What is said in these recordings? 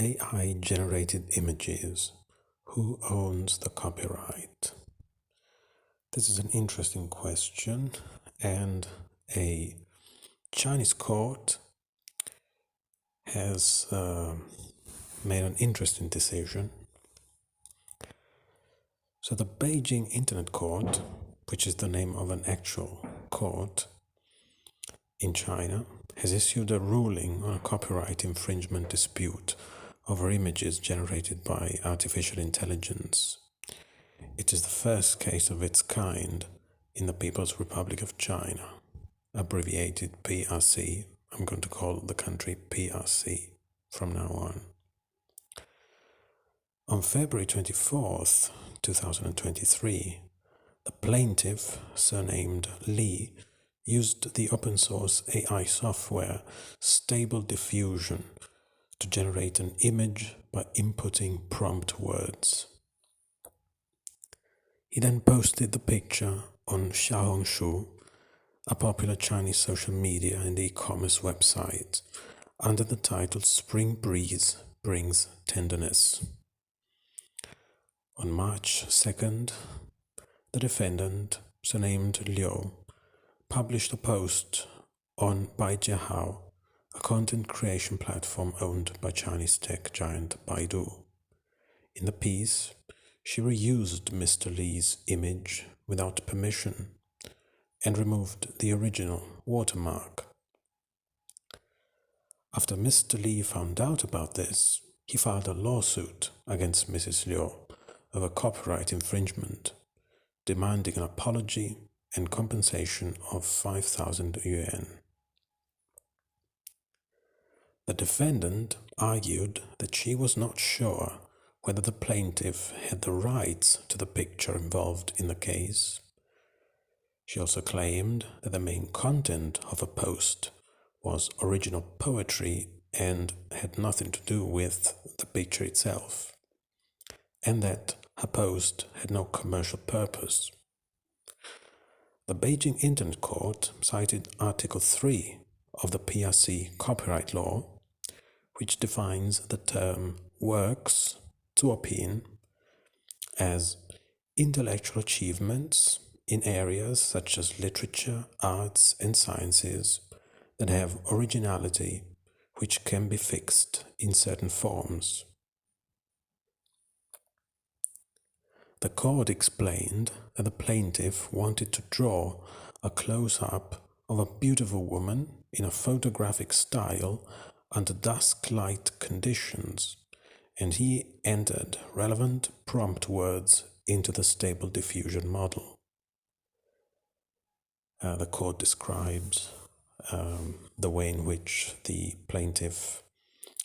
AI-generated images. Who owns the copyright? This is an interesting question, and a Chinese court has made an interesting decision. So the Beijing Internet Court, which is the name of an actual court in China, has issued a ruling on a copyright infringement dispute over images generated by artificial intelligence. It is the first case of its kind in the People's Republic of China, abbreviated PRC. I'm going to call the country PRC from now on. On February 24th, 2023, the plaintiff, surnamed Li, used the open-source AI software Stable Diffusion to generate an image by inputting prompt words. He then posted the picture on Xiaohongshu, a popular Chinese social media and e-commerce website, under the title Spring Breeze Brings Tenderness. On March 2nd, the defendant, surnamed Liu, published a post on Baijiahao, a content creation platform owned by Chinese tech giant Baidu. In the piece, she reused Mr. Li's image without permission and removed the original watermark. After Mr. Li found out about this, he filed a lawsuit against Mrs. Liu over copyright infringement, demanding an apology and compensation of 5,000 yuan. The defendant argued that she was not sure whether the plaintiff had the rights to the picture involved in the case. She also claimed that the main content of her post was original poetry and had nothing to do with the picture itself, and that her post had no commercial purpose. The Beijing Internet Court cited Article 3 of the PRC copyright law, which defines the term works, 作品, as intellectual achievements in areas such as literature, arts, and sciences that have originality which can be fixed in certain forms. The court explained that the plaintiff wanted to draw a close-up of a beautiful woman in a photographic style under dusk-light conditions, and he entered relevant prompt words into the Stable Diffusion model. The court describes the way in which the plaintiff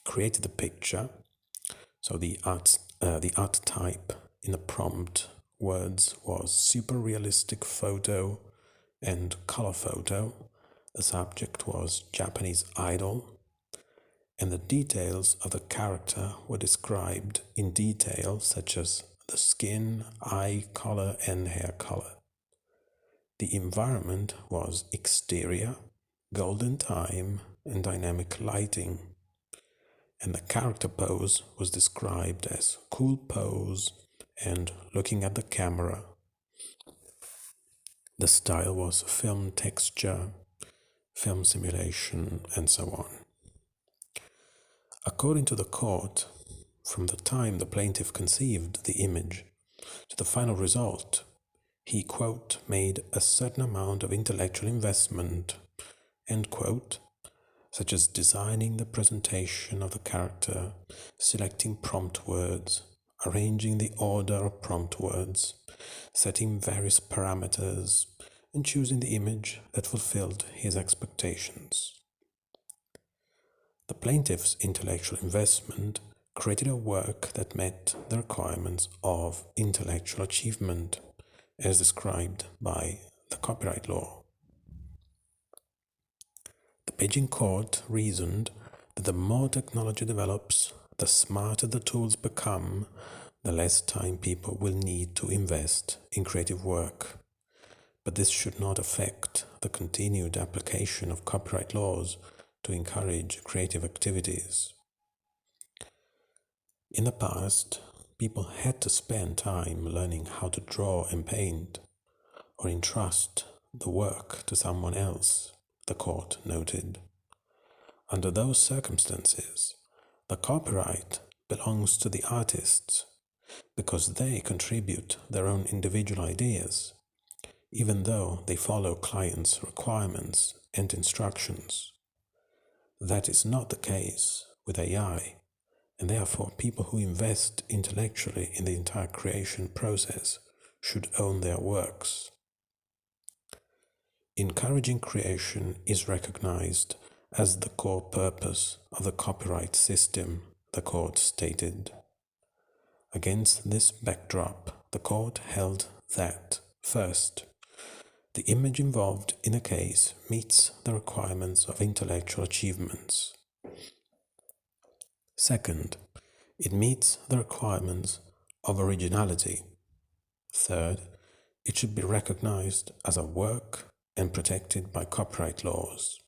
created the picture. So the art type in the prompt words was super realistic photo and color photo. The subject was Japanese idol, and the details of the character were described in detail, such as the skin, eye color, and hair color. The environment was exterior, golden time, and dynamic lighting, and the character pose was described as cool pose and looking at the camera. The style was film texture, film simulation, and so on. According to the court, from the time the plaintiff conceived the image to the final result, he, quote, made a certain amount of intellectual investment, end quote, such as designing the presentation of the character, selecting prompt words, arranging the order of prompt words, setting various parameters, and choosing the image that fulfilled his expectations. The plaintiff's intellectual investment created a work that met the requirements of intellectual achievement, as described by the copyright law. The Beijing court reasoned that the more technology develops, the smarter the tools become, the less time people will need to invest in creative work. But this should not affect the continued application of copyright laws to encourage creative activities. In the past, people had to spend time learning how to draw and paint, or entrust the work to someone else, the court noted. Under those circumstances, the copyright belongs to the artists because they contribute their own individual ideas, even though they follow clients' requirements and instructions. That is not the case with AI, and therefore people who invest intellectually in the entire creation process should own their works. Encouraging creation is recognized as the core purpose of the copyright system, the court stated. Against this backdrop, the court held that, first, the image involved in a case meets the requirements of intellectual achievements. Second, it meets the requirements of originality. Third, it should be recognized as a work and protected by copyright laws.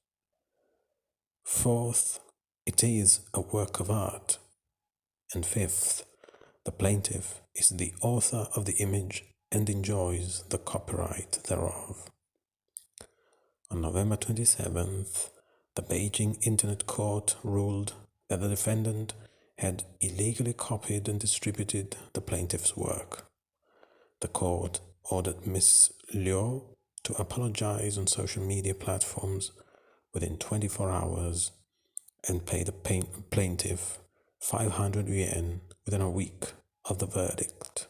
Fourth, it is a work of art. And fifth, the plaintiff is the author of the image and enjoys the copyright thereof. On November 27th, the Beijing Internet Court ruled that the defendant had illegally copied and distributed the plaintiff's work. The court ordered Ms. Liu to apologize on social media platforms within 24 hours and pay the plaintiff 500 yuan within a week of the verdict.